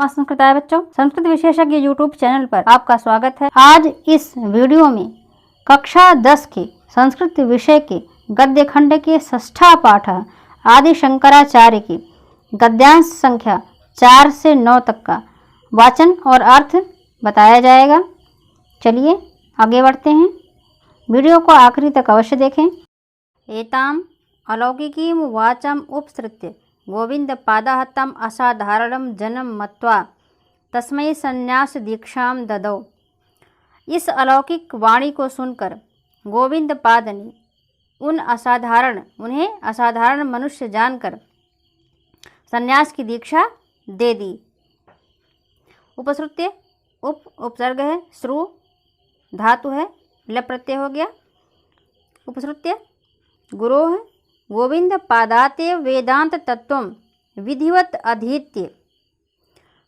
नमः संस्कृताय बच्चों, संस्कृत विशेषज्ञ यूट्यूब चैनल पर आपका स्वागत है। आज इस वीडियो में कक्षा 10 के संस्कृत विषय के गद्य खंड के षष्ठा पाठ आदि शंकराचार्य की गद्यांश संख्या 4 से 9 तक का वाचन और अर्थ बताया जाएगा। चलिए आगे बढ़ते हैं। वीडियो को आखिरी तक अवश्य देखें। एताम अलौकिकीं वाचम उपसृत्य गोविंद पादाहतम असाधारणम जन्म मत्वा तस्मै संन्यास दीक्षाम ददौ। इस अलौकिक वाणी को सुनकर गोविंद पाद ने उन्हें असाधारण मनुष्य जानकर संन्यास की दीक्षा दे दी। उपसृत्य उपसर्ग है, श्रु धातु है, लप प्रत्यय हो गया। उपसृत्य गुरो है। गोविंद पादाते वेदांत तत्वम विधिवत अधीत्य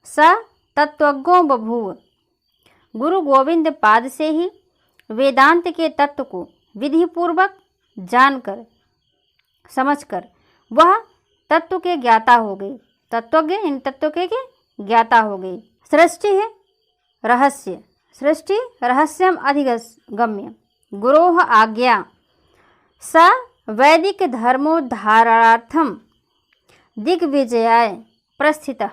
स तत्वज्ञो बभूव। गुरु गोविंद पाद से ही वेदांत के तत्व को विधिपूर्वक जानकर समझकर वह तत्व के ज्ञाता हो गए। तत्वज्ञ इन तत्व के ज्ञाता हो गए। सृष्टि है रहस्य, सृष्टि रहस्यम अधिगम्य गुरोः आज्ञा स वैदिक धर्मोद्धारार्थम दिग्विजयाय प्रस्थितः।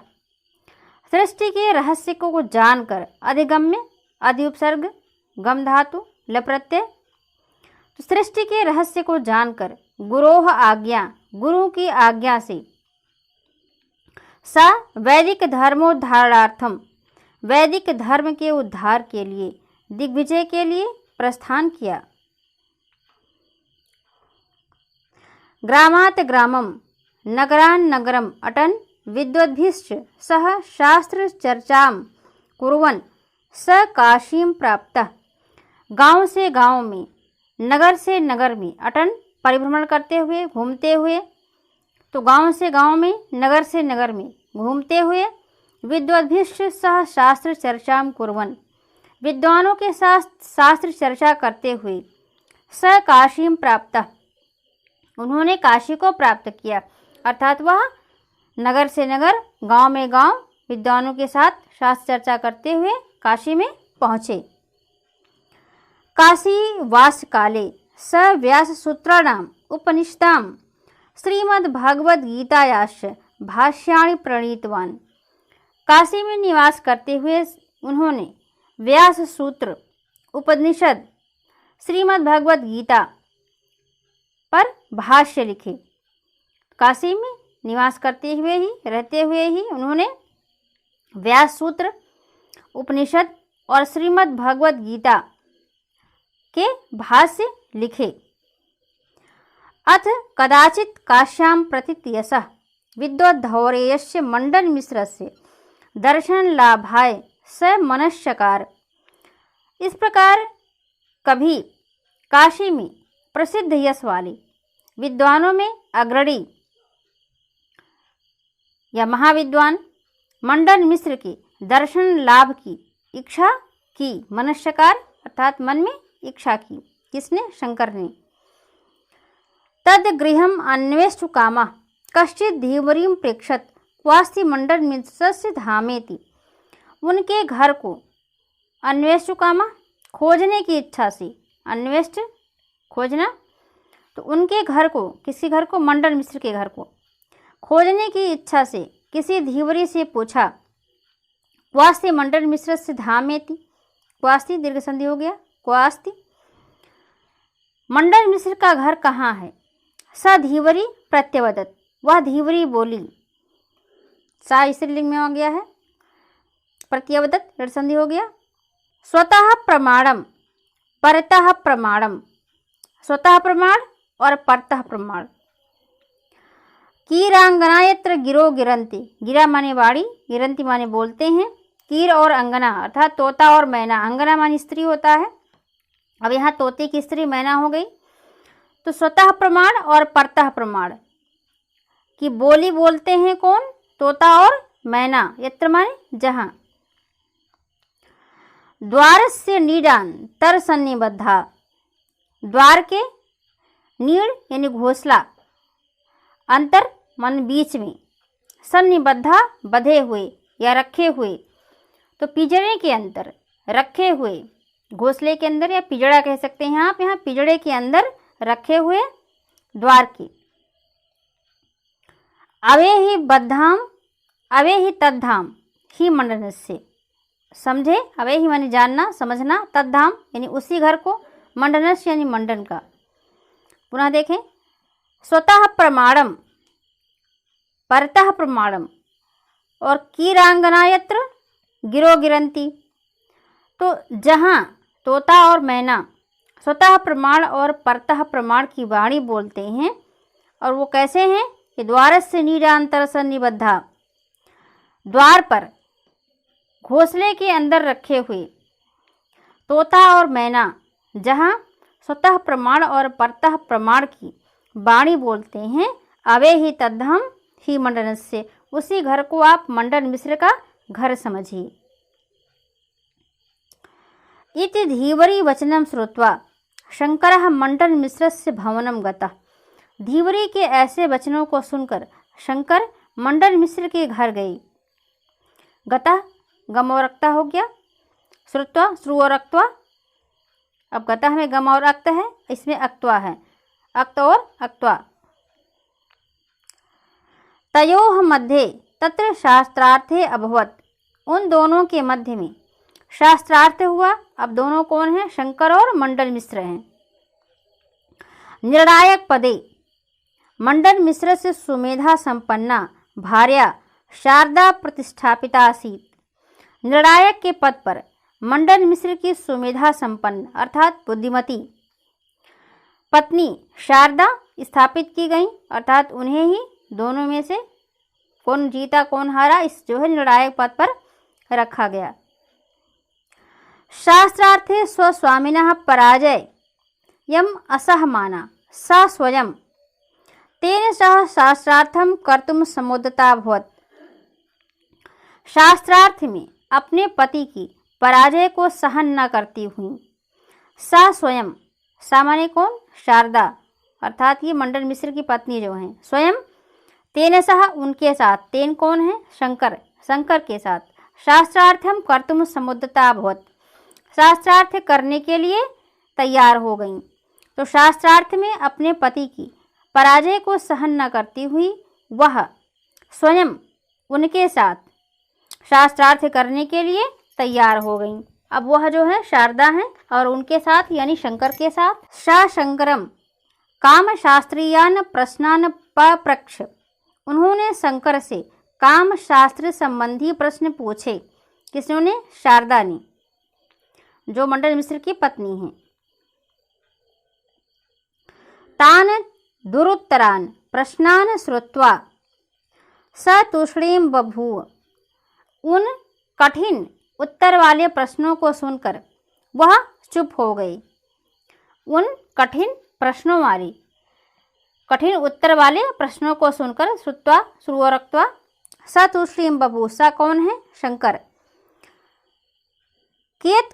सृष्टि के रहस्य को जानकर अधिगम्य अधि उपसर्ग गम धातु ल प्रत्यय। तो सृष्टि के रहस्य को जानकर गुरोः आज्ञा गुरु की आज्ञा से स वैदिक धर्मोद्धारार्थम वैदिक धर्म के उद्धार के लिए दिग्विजय के लिए प्रस्थान किया। ग्रामात् ग्रामम नगरान् नगरम अटन विद्वद्भिश्च सह शास्त्र चर्चाम कुर्वन् स काशीं प्राप्तः। गांव से गांव में, नगर से नगर में अटन परिभ्रमण करते हुए, घूमते हुए, तो गांव से गांव में, नगर से नगर में घूमते हुए, विद्वद्भिश्च सह शास्त्र चर्चाम कुर्वन् विद्वानों के साथ शास्त्र चर्चा करते हुए, स काशीं प्राप्तः उन्होंने काशी को प्राप्त किया। अर्थात वह नगर से नगर, गांव में गांव विद्वानों के साथ शास्त्र चर्चा करते हुए काशी में पहुँचे। काशी वास काले स व्यास सूत्राणाम उपनिषदाम श्रीमद्भागवत गीतायाश्च भाष्याणि प्रणीतवान। काशी में निवास करते हुए उन्होंने व्यास सूत्र, उपनिषद, श्रीमद्भागवत गीता पर भाष्य लिखे। काशी में निवास करते हुए ही, रहते हुए ही उन्होंने व्यास सूत्र, उपनिषद और श्रीमद् भगवत गीता के भाष्य लिखे। अथ कदाचित काश्यां प्रथितयसः विद्वद्धौरेयस्य मंडन मिश्रस्य दर्शन लाभाय स मनश्चकार। इस प्रकार कभी काशी में प्रसिद्ध यश वाले विद्वानों में अग्रणी या महाविद्वान मंडन मिश्र के दर्शन लाभ की इच्छा की। मनश्चकार अर्थात मन में इच्छा की। किसने? शंकर ने। तद गृहम अन्वेष्टु कामः कश्चित् धीवरीं प्रेक्षत क्वास्ति मंडन मिश्रस्य धामेति। उनके घर को अन्वेष्टु कामः खोजने की इच्छा से, अन्वेष्ट खोजना, तो उनके घर को, किसी घर को, मंडन मिश्र के घर को खोजने की इच्छा से किसी धीवरी से पूछा। क्वास्ति मंडन मिश्र से धामेति, क्वास्ति दीर्घ संधि हो गया, क्वास्ति मंडन मिश्र का घर कहाँ है। स धीवरी प्रत्यवदत, वह धीवरी बोली। सा स्त्रीलिंग में हो गया है, प्रत्यवदत दीर्घ संधि हो गया। स्वतः प्रमाणम परतः प्रमाणम, स्वतः प्रमाण और परतः प्रमाण। कीरांगना यत्र गिरो गिरंती, गिरा माने बाड़ी, गिरंती माने बोलते हैं। कीर और अंगना अर्थात तोता और मैना, अंगना माने स्त्री होता है। अब यहाँ तोते की स्त्री मैना हो गई। तो स्वतः प्रमाण और परतः प्रमाण की बोली बोलते हैं कौन? तोता और मैना। यत्र माने जहाँ। द्वार से नीडान तर सन्निबद्धा, द्वार के नीड़ यानी घोंसला, अंतर मन बीच में, सन्निबद्धा बधे हुए या रखे हुए, तो पिंजरे के अंदर रखे हुए, घोंसले के अंदर या पिंजड़ा कह सकते हैं आप, यहाँ पिंजड़े के अंदर रखे हुए द्वार की। अवे ही बद्धाम अवे ही तद्धाम ही मंडनस्य, समझे, अवे ही माने जानना समझना, तद्धाम यानी उसी घर को, मंडनस्य यानी मंडन का। पुनः देखें, स्वतः प्रमाणम परतः प्रमाणम और कीरांगना यत्र गिरो गिरंती, तो जहाँ तोता और मैना स्वतः प्रमाण और परतः प्रमाण की वाणी बोलते हैं, और वो कैसे हैं कि द्वारस्य नीडांतर सन्निबद्धा, द्वार पर घोंसले के अंदर रखे हुए तोता और मैना जहाँ स्वतः प्रमाण और परतः प्रमाण की वाणी बोलते हैं, अवे ही तद्धम ही मंडनस्य, उसी घर को आप मंडन मिश्र का घर समझिए। इति धीवरी वचनम श्रुत्वा शंकरः मंडन मिश्रस्य भवनम गतः, धीवरी के ऐसे वचनों को सुनकर शंकर मंडन मिश्र के घर गए। गतः गम और अक्ता हो गया, श्रुत्वा श्रु और अक्त्वा, अब गतः में गम और अक्त है, इसमें अक्त्वा है, अक्त और अक्त्वा। तयोः मध्ये तत्र शास्त्रार्थे अभवत, उन दोनों के मध्य में शास्त्रार्थ हुआ। अब दोनों कौन हैं, शंकर और मंडन मिश्र हैं। निर्णायक पदे मंडन मिश्र से सुमेधा संपन्ना भार्या शारदा प्रतिष्ठापिता आसीत, निर्णायक के पद पर मंडन मिश्र की सुमेधा संपन्न अर्थात बुद्धिमती पत्नी शारदा स्थापित की गई, अर्थात उन्हें ही दोनों में से कौन जीता कौन हारा, इस जो है निर्णायक पद पर रखा गया। शास्त्रार्थे स्वस्वामिनः पराजय यम असहमाना सा स्वयं तेन सह शास्त्रार्थम कर्तुम समुद्यता भवत, शास्त्रार्थ में अपने पति की पराजय को सहन न करती हुई सा स्वयं, सामान्य कौन, शारदा, अर्थात ये मंडन मिश्र की पत्नी जो हैं, स्वयं तेन सह उनके साथ, तेन कौन है, शंकर, शंकर के साथ, शास्त्रार्थम कर्तुम समुद्यता भवत, शास्त्रार्थ करने के लिए तैयार हो गई। तो शास्त्रार्थ में अपने पति की पराजय को सहन न करती हुई वह स्वयं उनके साथ शास्त्रार्थ करने के लिए तैयार हो गई। अब वह जो है शारदा है और उनके साथ यानी शंकर के साथ सा शंकरम काम शास्त्रीयान प्रश्नान पप्रक्ष, उन्होंने शंकर से काम शास्त्र संबंधी प्रश्न पूछे। किसने, शारदा ने, जो मंडन मिश्र की पत्नी है। तान दुरुत्तरान प्रश्नान श्रुत्वा स तूष्णीम बभूव, उन कठिन उत्तर वाले प्रश्नों को सुनकर वह चुप हो गई। उन कठिन प्रश्नों वाली कठिन उत्तर वाले प्रश्नों को सुनकर श्रुत्वा श्रु और अक्त्वा स तूष्णीम बभूव, स कौन है, शंकर। कियत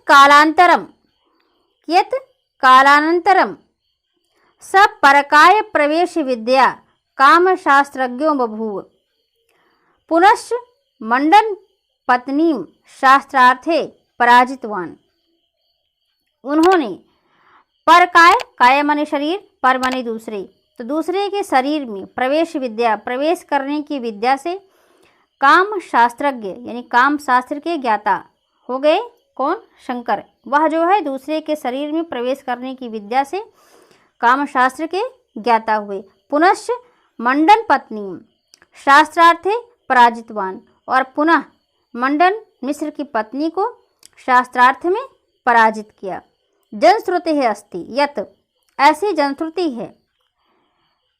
कालानंतरम स परकाय प्रवेश विद्या काम शास्त्रज्ञो बभूव, पुनश्च मंडन पत्नी शास्त्रार्थे पराजितवान, उन्होंने परकाय, काय माने शरीर, पर माने दूसरे, तो दूसरे के शरीर में प्रवेश विद्या, प्रवेश करने की विद्या से काम शास्त्रज्ञ यानी काम शास्त्र के ज्ञाता हो गए। कौन, शंकर, वह जो है दूसरे के शरीर में प्रवेश करने की विद्या से काम शास्त्र के ज्ञाता हुए। पुनश्च मंडन पत्नी शास्त्रार्थे पराजितवान, और पुनः मंडन मिश्र की पत्नी को शास्त्रार्थ में पराजित किया। जनश्रुति है अस्ति यत, ऐसी जनश्रुति है,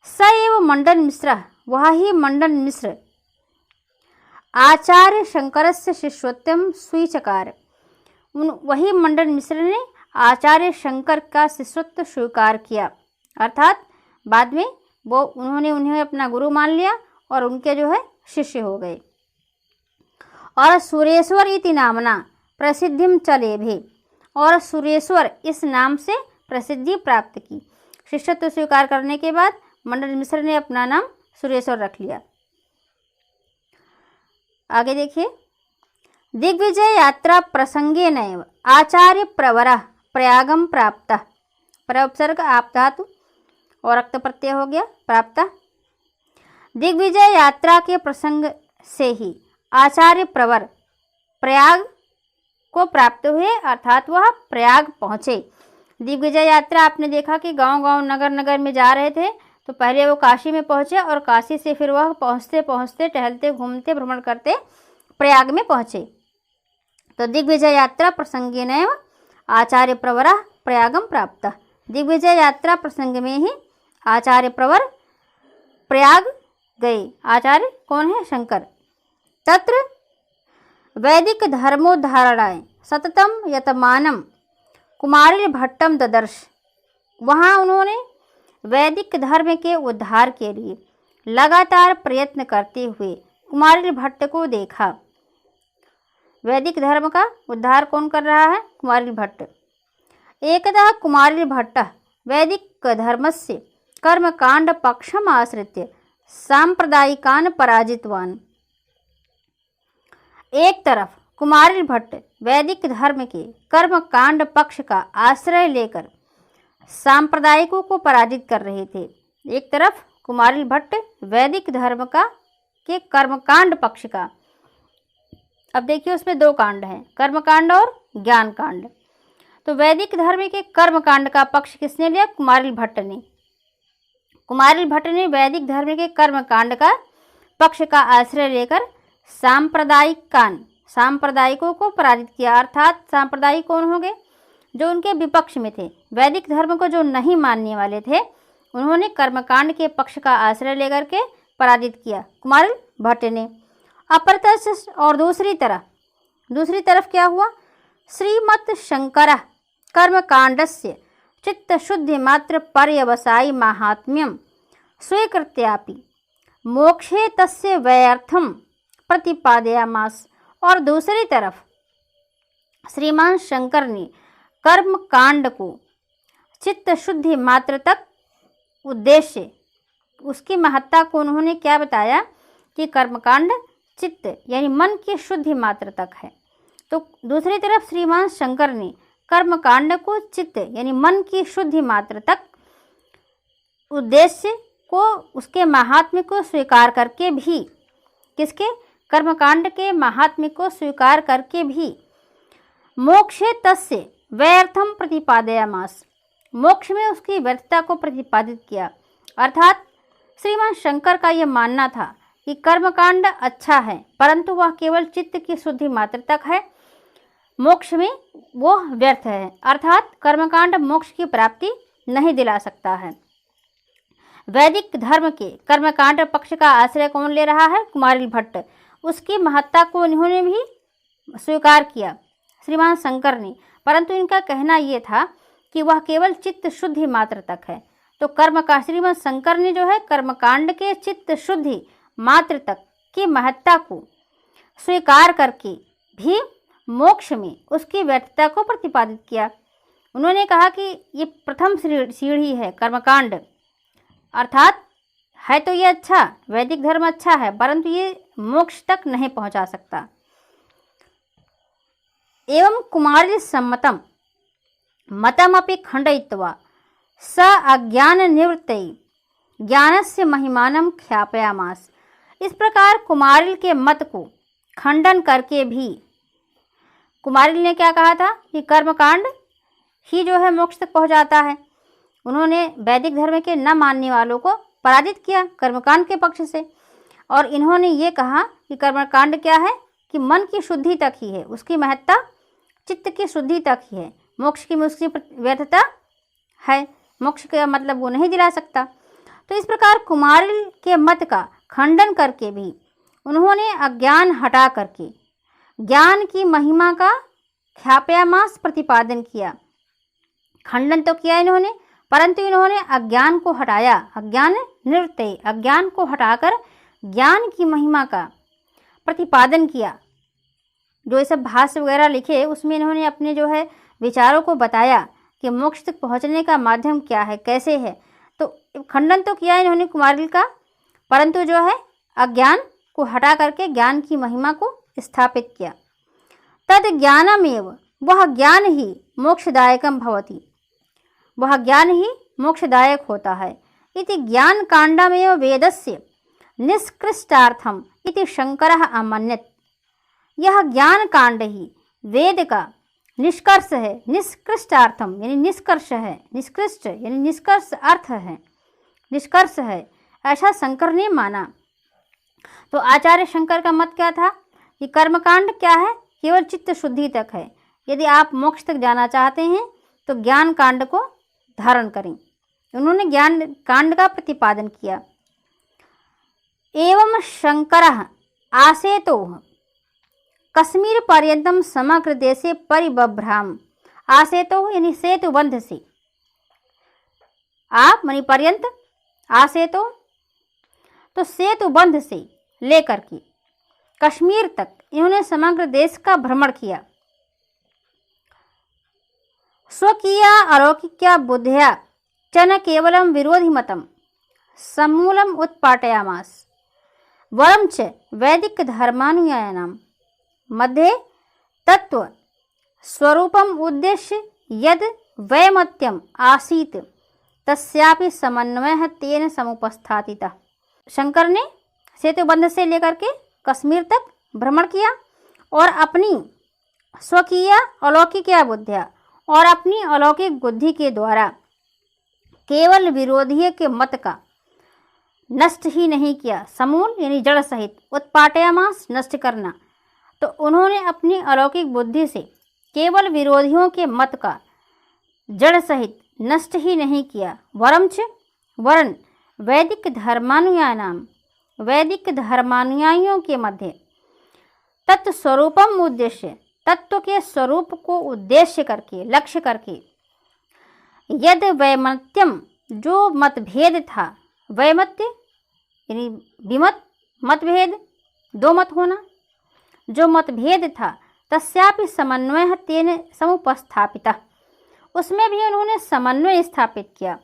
स एव मंडन मिश्र, वह ही मंडन मिश्र आचार्य शंकरस्य शिष्योत्तम स्वीचकार, वही मंडन मिश्र ने आचार्य शंकर का शिष्यत्व स्वीकार किया, अर्थात बाद में वो उन्हें अपना गुरु मान लिया और उनके जो है शिष्य हो गए। और सुरेश्वर इति नामना प्रसिद्धिम चलेभे, और सुरेश्वर इस नाम से प्रसिद्धि प्राप्त की। शिष्यत्व स्वीकार करने के बाद मंडन मिश्र ने अपना नाम सुरेश्वर रख लिया। आगे देखिए, दिग्विजय यात्रा प्रसंगे नैव आचार्य प्रवरा प्रयागम प्राप्त। पर उपसर्ग आप धातु और रक्त प्रत्यय हो गया प्राप्त। दिग्विजय यात्रा के प्रसंग से ही आचार्य प्रवर प्रयाग को प्राप्त हुए, अर्थात वह प्रयाग पहुँचे। दिग्विजय यात्रा आपने देखा कि गांव-गांव नगर-नगर में जा रहे थे, तो पहले वो काशी में पहुँचे और काशी से फिर वह पहुँचते पहुँचते टहलते घूमते भ्रमण करते प्रयाग में पहुँचे। तो दिग्विजय यात्रा प्रसंगेनैव आचार्य प्रवरा प्रयागम प्राप्त। दिग्विजय यात्रा प्रसंग में ही आचार्य प्रवर प्रयाग गए। आचार्य कौन है? शंकर। तत्र वैदिक धर्मोद्धारणाय सततम यतमानम कुमारिल भट्टम ददर्श। वहाँ उन्होंने वैदिक धर्म के उद्धार के लिए लगातार प्रयत्न करते हुए कुमारिल भट्ट को देखा। वैदिक धर्म का उद्धार कौन कर रहा है? कुमारिल भट्ट। एकदा कुमारिल भट्ट वैदिक धर्मस्य कर्मकांड पक्षम आश्रित्य सांप्रदायिकान पराजितवान। एक तरफ कुमारिल भट्ट वैदिक धर्म के कर्मकांड पक्ष का आश्रय लेकर सांप्रदायिकों को पराजित कर रहे थे। एक तरफ कुमारिल भट्ट वैदिक धर्म का के कर्मकांड पक्ष का, अब देखिए उसमें दो कांड हैं, कर्मकांड और ज्ञान कांड। तो वैदिक धर्म के कर्मकांड का पक्ष किसने लिया? कुमारिल भट्ट ने। कुमारिल भट्ट ने वैदिक धर्म के कर्मकांड का पक्ष का आश्रय लेकर सांप्रदायिकों को पराजित किया। अर्थात सांप्रदायिक कौन हो गए? जो उनके विपक्ष में थे, वैदिक धर्म को जो नहीं मानने वाले थे, उन्होंने कर्मकांड के पक्ष का आश्रय लेकर के पराजित किया कुमारिल भट्ट ने। अपरतः और दूसरी तरफ क्या हुआ? श्रीमत् शंकर कर्मकांडस्य चित्तशुद्धि मात्र पर्यवसायी माहात्म्यम स्वीकृत्यापि मोक्षे तस्य व्यर्थम प्रतिपादयामास। और दूसरी तरफ श्रीमान शंकर ने कर्म कांड को चित्त शुद्धि मात्र तक उद्देश्य, उसकी महत्ता को उन्होंने क्या बताया कि कर्मकांड चित्त यानी मन की शुद्धि मात्र तक है। तो दूसरी तरफ श्रीमान शंकर ने कर्मकांड को चित्त यानी मन की शुद्धि मात्र तक उद्देश्य को, उसके महात्म्य को स्वीकार करके भी, किसके? कर्मकांड के महात्म्य को स्वीकार करके भी मोक्षे तस्य व्यर्थम प्रतिपादयामास, मोक्ष में उसकी व्यर्थता को प्रतिपादित किया। अर्थात श्रीमान शंकर का यह मानना था कि कर्मकांड अच्छा है, परंतु वह केवल चित्त की शुद्धि मात्र तक है, मोक्ष में वो व्यर्थ है। अर्थात कर्मकांड मोक्ष की प्राप्ति नहीं दिला सकता है। वैदिक धर्म के कर्मकांड पक्ष का आश्रय कौन ले रहा है? कुमारिल भट्ट। उसकी महत्ता को इन्होंने भी स्वीकार किया श्रीमान शंकर ने, परंतु इनका कहना ये था कि वह केवल चित्त शुद्धि मात्र तक है। तो कर्म का श्रीमान शंकर ने जो है कर्मकांड के चित्त शुद्धि मात्र तक की महत्ता को स्वीकार करके भी मोक्ष में उसकी व्यर्थता को प्रतिपादित किया। उन्होंने कहा कि ये प्रथम सीढ़ी है कर्मकांड, अर्थात है तो ये अच्छा, वैदिक धर्म अच्छा है, परंतु ये मोक्ष तक नहीं पहुंचा सकता। एवं कुमारिल सम्मतम मतमपि खंडयित्वा स अज्ञान निवृत्तै ज्ञानस्य महिमानं ख्यापयामास। इस प्रकार कुमारिल के मत को खंडन करके भी कुमारिल ने क्या कहा था कि कर्मकांड ही जो है मोक्ष तक पहुंचाता है। उन्होंने वैदिक धर्म के न मानने वालों को पराजित किया कर्मकांड के पक्ष से, और इन्होंने ये कहा कि कर्मकांड क्या है कि मन की शुद्धि तक ही है, उसकी महत्ता चित्त की शुद्धि तक ही है, मोक्ष की उसकी व्यर्थता है, मोक्ष का मतलब वो नहीं दिला सकता। तो इस प्रकार कुमारिल के मत का खंडन करके भी उन्होंने अज्ञान हटा करके ज्ञान की महिमा का ख्यापयामास प्रतिपादन किया। खंडन तो किया इन्होंने, परंतु इन्होंने अज्ञान को हटाया, अज्ञान निवृत्ति, अज्ञान को हटाकर ज्ञान की महिमा का प्रतिपादन किया। जो ये सब भाष्य वगैरह लिखे उसमें इन्होंने अपने जो है विचारों को बताया कि मोक्ष तक पहुंचने का माध्यम क्या है, कैसे है। तो खंडन तो किया इन्होंने कुमारिल का, परंतु जो है अज्ञान को हटा करके ज्ञान की महिमा को स्थापित किया। तद ज्ञानमेव, वह ज्ञान ही मोक्षदायकम भवति, वह ज्ञान ही मोक्षदायक होता है। इति ज्ञान कांडमेव वेदस्य निष्कृष्टार्थम इति शंकरः अमन्यत। यह ज्ञान कांड ही वेद का निष्कर्ष है, निष्कृष्टार्थम यानी निष्कर्ष है, निष्कृष्ट यानी निष्कर्ष अर्थ है, निष्कर्ष है, ऐसा शंकर ने माना। तो आचार्य शंकर का मत क्या था कि कर्मकांड क्या है, केवल चित्त शुद्धि तक है। यदि आप मोक्ष तक जाना चाहते हैं तो ज्ञान कांड को धारण करें। उन्होंने ज्ञान कांड का प्रतिपादन किया। एवं शंकरः आसेतोः कश्मीर पर्यंतम समग्र देशे परिबभ्राम। आसेतो यानी सेतु बंध से, आप मनी पर्यंत, आसेतो तो सेतु बंध से लेकर के कश्मीर तक इन्होंने समग्र देश का भ्रमण किया। स्वकीया अलौकिक्या बुद्ध्या च न केवलं विरोधि मतम समूलम उत्पाटयामास वरम च वैदिक धर्मानुयायिनां मध्ये तत्व स्वरूपम उद्देश्य यद वैमत्यम आसीत तस्यापि समन्वयः तेन समुपस्थापितः। शंकर ने सेतुबंध से लेकर के कश्मीर तक भ्रमण किया और अपनी स्वकीय अलौकिक बुद्धिया और अपनी अलौकिक बुद्धि के द्वारा केवल विरोधी के मत का नष्ट ही नहीं किया, समूल यानी जड़ सहित, उत्पाटयामास नष्ट करना। तो उन्होंने अपनी अलौकिक बुद्धि से केवल विरोधियों के मत का जड़ सहित नष्ट ही नहीं किया, वरन वैदिक धर्मानुयायिनां, वैदिक धर्मानुयायियों के मध्य तत्व स्वरूपम उद्देश्य, तत्व के स्वरूप को उद्देश्य करके, लक्ष्य करके, यद वैमत्यम जो मतभेद था, वैमत्य यानी विमत, मतभेद, दो मत होना, जो मतभेद था, तस्यापि समन्वय तेन समुपस्थापितः, उसमें भी उन्होंने समन्वय स्थापित किया।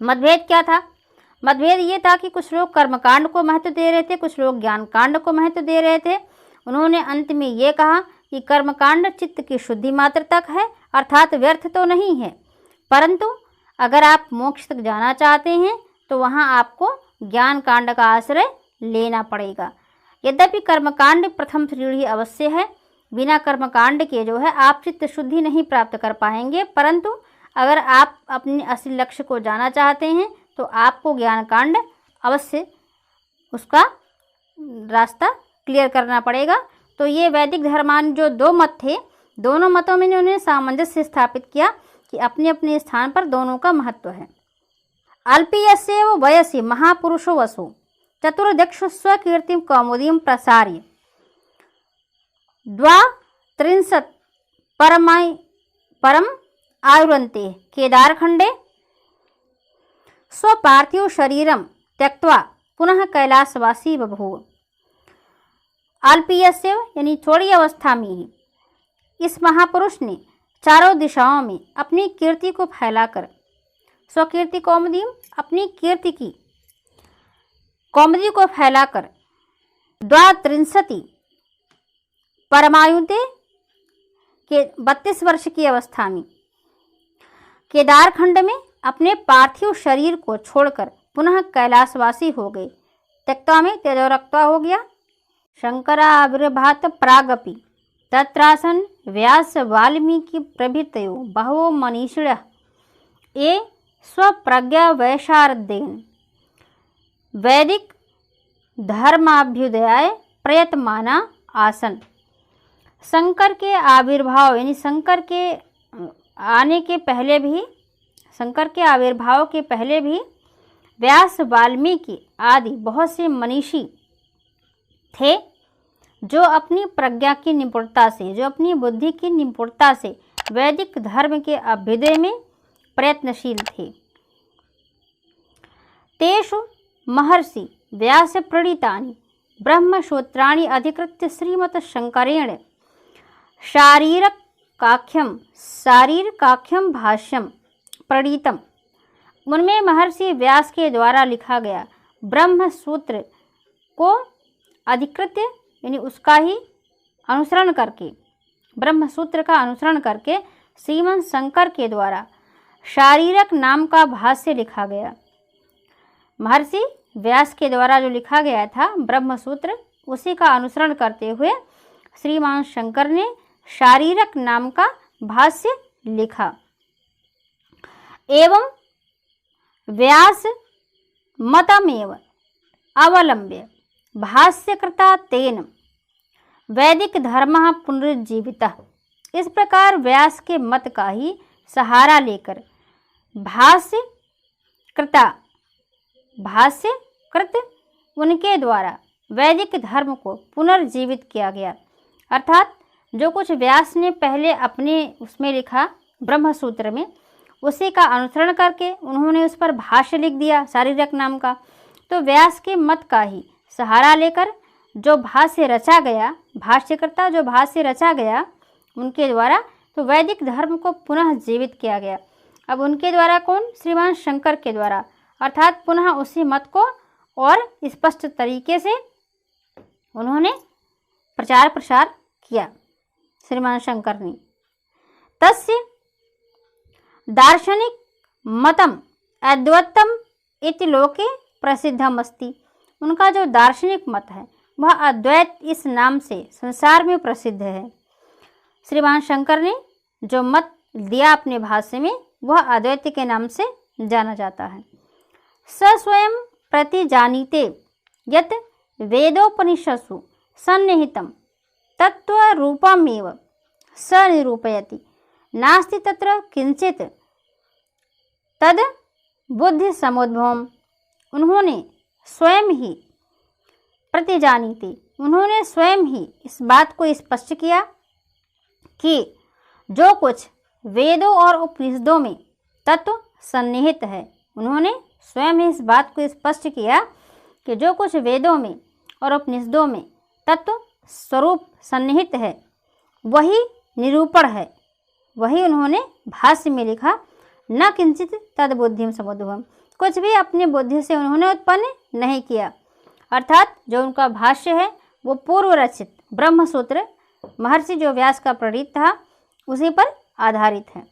मतभेद क्या था? मतभेद ये था कि कुछ लोग कर्मकांड को महत्व दे रहे थे, कुछ लोग ज्ञान कांड को महत्व दे रहे थे। उन्होंने अंत में ये कहा कि कर्मकांड चित्त की शुद्धि मात्र तक है, अर्थात व्यर्थ तो नहीं है, परंतु अगर आप मोक्ष तक जाना चाहते हैं तो वहाँ आपको ज्ञान कांड का आश्रय लेना पड़ेगा। यद्यपि कर्मकांड प्रथम सीढ़ी अवश्य है, बिना कर्मकांड के जो है आप चित्त शुद्धि नहीं प्राप्त कर पाएंगे, परंतु अगर आप अपने असली लक्ष्य को जाना चाहते हैं तो आपको ज्ञान कांड अवश्य उसका रास्ता क्लियर करना पड़ेगा। तो ये वैदिक धर्मान जो दो मत थे, दोनों मतों में उन्होंने सामंजस्य स्थापित किया कि अपने अपने स्थान पर दोनों का महत्व है। अल्पीयस्यैव वयसि महापुरुषो वसु चतुर्दक्षु स्वकीर्तिं कौमुदीं प्रसार्य 32 परम आयुरन्ते केदारखंडे स्वपार्थिव शरीरम त्यक्त्वा पुनः कैलासवासी बभूव। अल्पीयस्य यानी थोड़ी अवस्था में ही इस महापुरुष ने चारों दिशाओं में अपनी कीर्ति को फैलाकर, स्वकीर्ति कौमुदी, अपनी कीर्ति की कौमुदी को फैलाकर 32 परमायुते के 32 वर्ष की अवस्था में केदारखंड में अपने पार्थिव शरीर को छोड़कर पुनः कैलाशवासी हो गए। त्यक्त्वा में त्यजोरक्त्वा हो गया। शंकराविर्भात प्रागपि तत्रासन व्यास वाल्मीकि प्रभृतयो बहवो मनीषिणः ये स्वप्रज्ञा वैशारदेन वैदिक धर्माभ्युदयाय प्रयतमाना आसन। शंकर के आविर्भाव यानी शंकर के आने के पहले भी, शंकर के आविर्भाव के पहले भी व्यास, वाल्मीकि आदि बहुत से मनीषी थे जो अपनी प्रज्ञा की निपुणता से, जो अपनी बुद्धि की निपुणता से वैदिक धर्म के अभ्युदय में प्रयत्नशील थे। तेषु महर्षि व्यास प्रणीतानि ब्रह्मसूत्राणि अधिकृत्य श्रीमत् शंकरेण शारीरकाख्यम भाष्यम प्रणीतम। उनमें महर्षि व्यास के द्वारा लिखा गया ब्रह्म सूत्र को अधिकृत यानी उसका ही अनुसरण करके ब्रह्मसूत्र का अनुसरण करके श्रीमन शंकर के द्वारा शारीरक नाम का भाष्य लिखा गया। महर्षि व्यास के द्वारा जो लिखा गया था ब्रह्मसूत्र, उसी का अनुसरण करते हुए श्रीमान शंकर ने शारीरक नाम का भाष्य लिखा। एवं व्यास मतमेव अवलंब्य भाष्यकृता तेन वैदिक धर्म पुनरुज्जीवितः। इस प्रकार व्यास के मत का ही सहारा लेकर भाष्यकृत उनके द्वारा वैदिक धर्म को पुनर्जीवित किया गया। अर्थात जो कुछ व्यास ने पहले अपने उसमें लिखा ब्रह्मसूत्र में, उसी का अनुसरण करके उन्होंने उस पर भाष्य लिख दिया शारीरक नाम का। तो व्यास के मत का ही सहारा लेकर जो भाष्य रचा गया, भाष्यकर्ता जो भाष्य रचा गया उनके द्वारा, तो वैदिक धर्म को पुनः जीवित किया गया। अब उनके द्वारा कौन? श्रीमान शंकर के द्वारा। अर्थात पुनः उसी मत को और स्पष्ट तरीके से उन्होंने प्रचार प्रसार किया श्रीमान शंकर ने। तस्य दार्शनिक मतम अद्वैतम इति लोके प्रसिद्धम अस्ति। उनका जो दार्शनिक मत है वह अद्वैत इस नाम से संसार में प्रसिद्ध है। श्रीमान शंकर ने जो मत दिया अपने भाष्य में वह अद्वैत के नाम से जाना जाता है। स स्वयं प्रतिजानीते यत वेदोपनिषत्सु सन्निहितं तत्त्वरूपमेव स निरूपयति नास्ति तत्र किंचित तद बुद्धि समुद्भवम्। उन्होंने स्वयं ही प्रतिजानीते, उन्होंने स्वयं ही इस बात को स्पष्ट किया कि जो कुछ वेदों और उपनिषदों में तत्व सन्निहित है, उन्होंने स्वयं ही इस बात को स्पष्ट किया कि जो कुछ वेदों में और उपनिषदों में तत्व स्वरूप सन्निहित है वही निरूपण है, वही उन्होंने भाष्य में लिखा। न किंचित तद बुद्धिम समुद्भवम्, कुछ भी अपनी बुद्धि से उन्होंने उत्पन्न नहीं किया। अर्थात जो उनका भाष्य है वो पूर्व रचित ब्रह्मसूत्र महर्षि जो व्यास का प्रणीत था उसी पर आधारित है।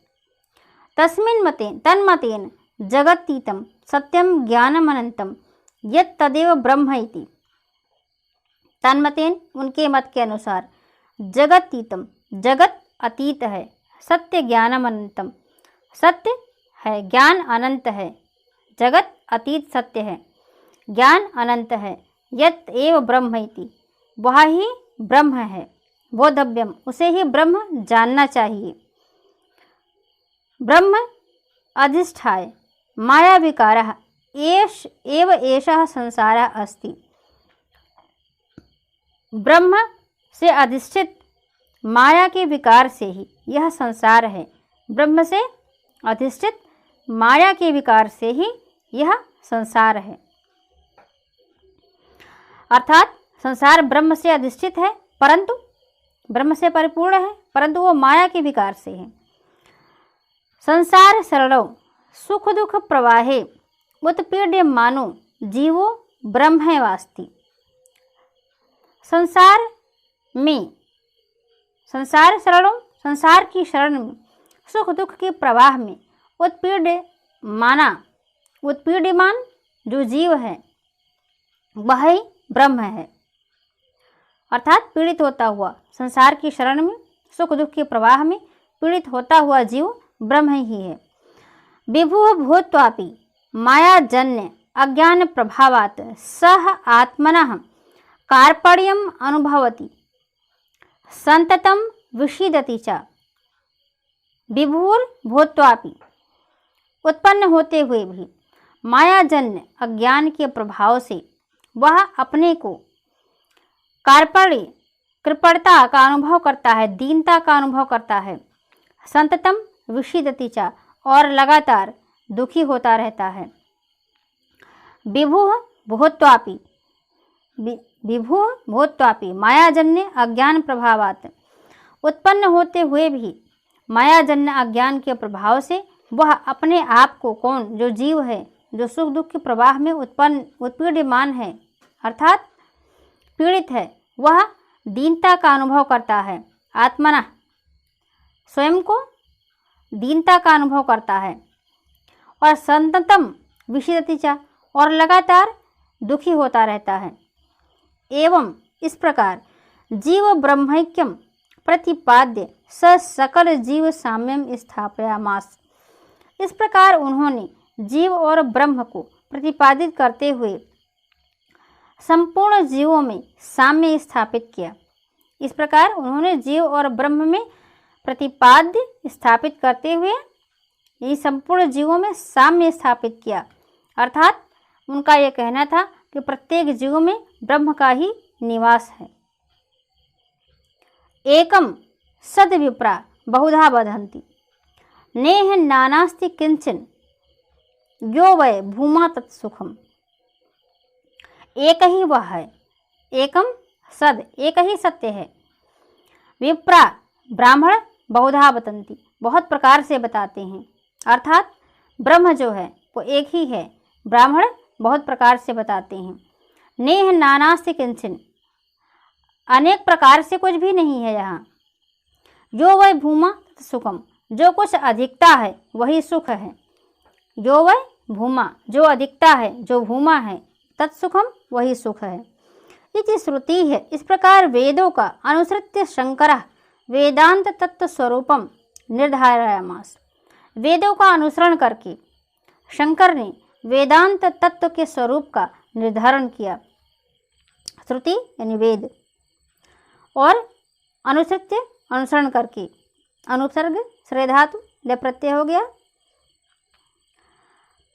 तस्मिन् मतेन तन्मतेन जगतीतम सत्यम ज्ञानमनंतम यत् तदेव ब्रह्म इति। तन्मतेन उनके मत के अनुसार जगतीतम, जगत अतीत है, सत्य ज्ञानम अनंतम, सत्य है, ज्ञान अनंत है, जगत अतीत सत्य है, ज्ञान अनंत है, यत् एव ब्रह्म इति, वह ही ब्रह्म है, बोधव्यम, उसे ही ब्रह्म जानना चाहिए। ब्रह्म अधिष्ठाय माया विकारः एव एषः संसारः अस्ति। ब्रह्म से अधिष्ठित माया के विकार से ही यह संसार है। ब्रह्म से अधिष्ठित माया के विकार से ही यह संसार है। अर्थात संसार ब्रह्म से अधिष्ठित है, परंतु ब्रह्म से परिपूर्ण है, परंतु वो माया के विकार से है। संसार सरलौ सुख दुख प्रवाहे उत्पीड्यमानो जीवो ब्रह्मैवास्ति। संसार में, संसार सरलों, संसार की शरण में, सुख दुख के प्रवाह में उत्पीड्यमान जो जीव है वह ही ब्रह्म है। अर्थात पीड़ित होता हुआ, संसार की शरण में, सुख दुख के प्रवाह में पीड़ित होता हुआ जीव ब्रह्म ही है। विभुः भूत्वापि मायाजन्य अज्ञान प्रभावात् सह आत्मनः कार्पण्यम् अनुभवति संततम विषीदति च। विभुर्भूत्वापि, उत्पन्न होते हुए भी मायाजन्य अज्ञान के प्रभाव से वह अपने को कार्पण्य, कृपणता का अनुभव करता है, दीनता का अनुभव करता है। संततम विषीदति च, और लगातार दुखी होता रहता है। विभुः भूत्वापि मायाजन्य अज्ञान प्रभावात्, उत्पन्न होते हुए भी मायाजन्य अज्ञान के प्रभाव से वह अपने आप को, कौन, जो जीव है, जो सुख दुख के प्रवाह में उत्पीड्यमान है, अर्थात पीड़ित है, वह दीनता का अनुभव करता है। आत्मना स्वयं को दीनता का अनुभव करता है और संततम विषिदति च, और लगातार दुखी होता रहता है। एवं इस प्रकार जीव ब्रह्मैक्यम प्रतिपाद्य स सकल जीव साम्यम स्थापयामास। इस प्रकार उन्होंने जीव और ब्रह्म को प्रतिपादित करते हुए संपूर्ण जीवों में साम्य स्थापित किया। इस प्रकार उन्होंने जीव और ब्रह्म में प्रतिपाद्य स्थापित करते हुए ये संपूर्ण जीवों में साम्य स्थापित किया। अर्थात उनका यह कहना था कि प्रत्येक जीव में ब्रह्म का ही निवास है। एकम सद्विप्रा बहुधा वदन्ति नेह नानास्ति किंचन यो वै भूमा तत्सुखम। एक ही वह है, एकम सद, एक ही सत्य है। विप्रा ब्राह्मण बहुधा वदन्ति, बहुत प्रकार से बताते हैं। अर्थात ब्रह्म जो है वो एक ही है, ब्राह्मण बहुत प्रकार से बताते हैं। नेह नानास्ति किंचन, अनेक प्रकार से कुछ भी नहीं है यहाँ। जो वह भूमा सुखम, जो कुछ अधिकता है वही सुख है। जो वह भूमा, जो अधिकता है, जो भूमा है, तत्सुखम वही सुख है। इति श्रुति है। इस प्रकार वेदों का अनुसृत्य शंकरः वेदांत तत्व स्वरूपम निर्धारयामास। वेदों का अनुसरण करके शंकर ने वेदांत तत्व के स्वरूप का निर्धारण किया। श्रुति यानी वेद, और अनुसृत्य अनुसरण करके, अनुसर्ग श्रेय धातु ले प्रत्यय हो गया।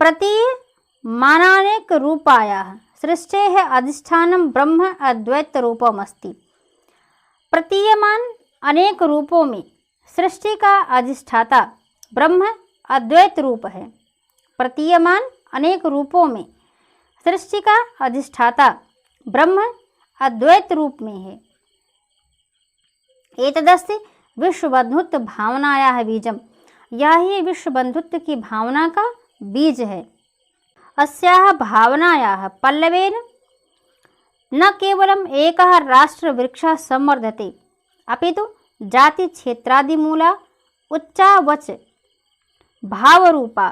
प्रतीयमानानेक रूपायाः सृष्टेः अधिष्ठानं ब्रह्म अद्वैत रूपमस्ति। प्रतीयमान अनेक रूपों में सृष्टि का अधिष्ठाता ब्रह्म अद्वैत रूप है। प्रतीयमान अनेक रूपों में सृष्टि का अधिष्ठाता ब्रह्म अद्वैत रूप में है। एतदस्ति विश्वबंधुत्व भावनायाः बीजम, यह ही विश्वबंधुत्व की भावना का बीज है। अस्याः भावनायाः पल्लवेन न केवलम एकः राष्ट्रवृक्षः संवर्धते अपितु जाति क्षेत्रादिमूला उच्चावच भावरूपा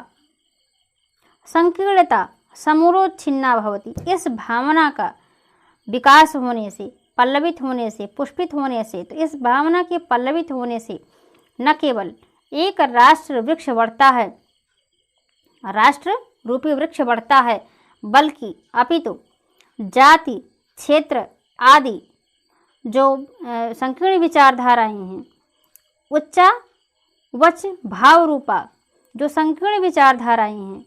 संकीर्णता समूलोच्छिन्ना भवति। इस भावना का विकास होने से, पल्लवित होने से, पुष्पित होने से, तो इस भावना के पल्लवित होने से न केवल एक राष्ट्र वृक्ष बढ़ता है, राष्ट्र रूपी वृक्ष बढ़ता है, बल्कि अपितु जाति क्षेत्र आदि जो संकीर्ण विचारधाराएं हैं, उच्चा वच भाव रूपा जो संकीर्ण विचारधाराएं हैं,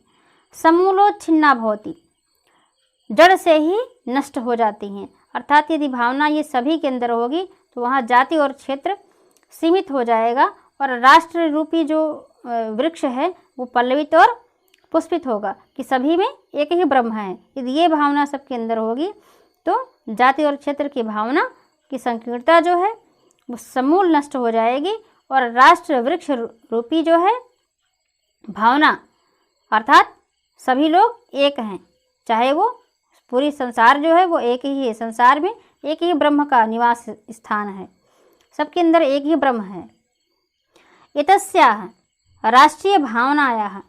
समूलोच्छिन्ना भवति, जड़ से ही नष्ट हो जाती हैं। अर्थात यदि भावना ये सभी के अंदर होगी तो वहाँ जाति और क्षेत्र सीमित हो जाएगा और राष्ट्र रूपी जो वृक्ष है वो पल्लवित और पुष्पित होगा कि सभी में एक ही ब्रह्म है। यदि ये भावना सबके अंदर होगी तो जाति और क्षेत्र की भावना की संकीर्णता जो है वो समूल नष्ट हो जाएगी और राष्ट्र वृक्ष रूपी जो है भावना, अर्थात सभी लोग एक हैं, चाहे वो पूरी संसार जो है वो एक ही है, संसार में एक ही ब्रह्म का निवास स्थान है, सबके अंदर एक ही ब्रह्म है। एतस्याः राष्ट्रीय भावनायाः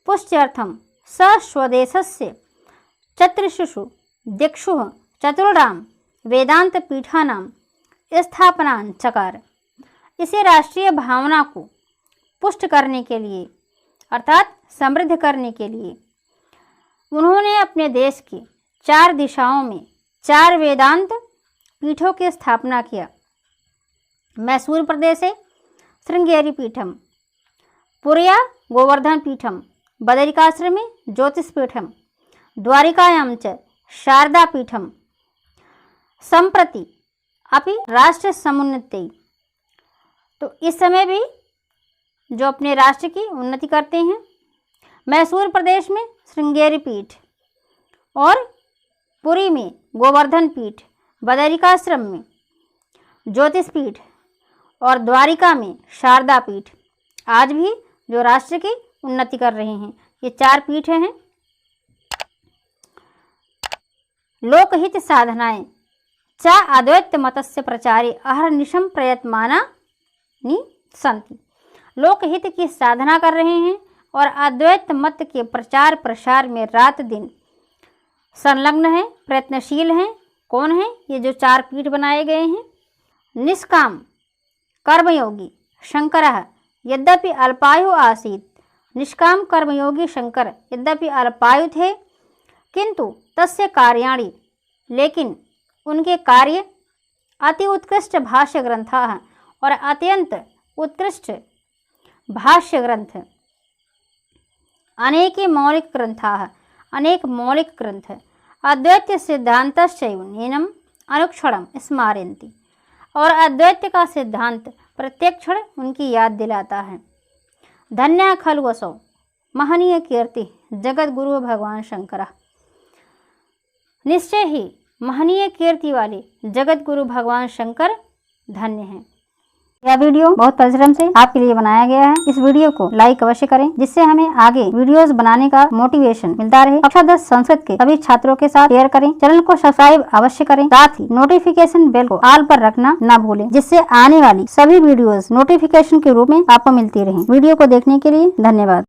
पुष्ट्यर्थं स स्वदेशस्य चतुर्षु दिक्षु चतुर्णां वेदांत पीठानां स्थापनां चकार। इसे राष्ट्रीय भावना को पुष्ट करने के लिए अर्थात समृद्ध करने के लिए उन्होंने अपने देश की 4 दिशाओं में 4 वेदांत पीठों की स्थापना किया। मैसूर प्रदेशे श्रृंगेरी पीठम, पुरिया गोवर्धन पीठम, बदरिकाश्रमे ज्योतिष पीठम, द्वारिकायां च शारदा पीठम, संप्रति अपि राष्ट्र समुन्नति। तो इस समय भी जो अपने राष्ट्र की उन्नति करते हैं, मैसूर प्रदेश में श्रृंगेरी पीठ और पुरी में गोवर्धन पीठ, बदरिकाश्रम में ज्योतिष पीठ और द्वारिका में शारदा पीठ आज भी जो राष्ट्र की उन्नति कर रहे हैं। ये 4 पीठ हैं। लोकहित साधनाएं च अद्वैत मतस्य प्रचारे अहर्निशं प्रयत्मानानि सन्ति। लोकहित की साधना कर रहे हैं और अद्वैत मत के प्रचार प्रसार में रात दिन संलग्न हैं, प्रयत्नशील हैं। कौन है? ये जो 4 पीठ बनाए गए हैं। निष्काम कर्मयोगी शंकरः यद्यपि अल्पायु आसीत्। निष्काम कर्मयोगी शंकर यद्यपि अल्पायु थे, किंतु तस्य कार्याणि, लेकिन उनके कार्य अति उत्कृष्ट भाष्य ग्रंथाः और अत्यंत उत्कृष्ट भाष्य ग्रंथ, अनेके मौलिक ग्रंथाः, अनेक मौलिक ग्रंथ, अद्वैत सिद्धान्तश्चैव नैनं अनुक्षणं स्मारयन्ति, और अद्वैत का सिद्धांत प्रत्येक क्षण उनकी याद दिलाता है। धन्या खलु असौ महनीय कीर्ति जगत गुरु भगवान शंकर। निश्चय ही महनीय कीर्ति वाले जगत गुरु भगवान शंकर धन्य हैं। यह वीडियो बहुत परिश्रम से आपके लिए बनाया गया है। इस वीडियो को लाइक अवश्य करें, जिससे हमें आगे वीडियोस बनाने का मोटिवेशन मिलता रहे। कक्षा 10 संस्कृत के सभी छात्रों के साथ शेयर करें। चैनल को सब्सक्राइब अवश्य करें, साथ ही नोटिफिकेशन बेल को ऑल पर रखना न भूलें, जिससे आने वाली सभी वीडियोस नोटिफिकेशन के रूप में आपको मिलती रहें। वीडियो को देखने के लिए धन्यवाद।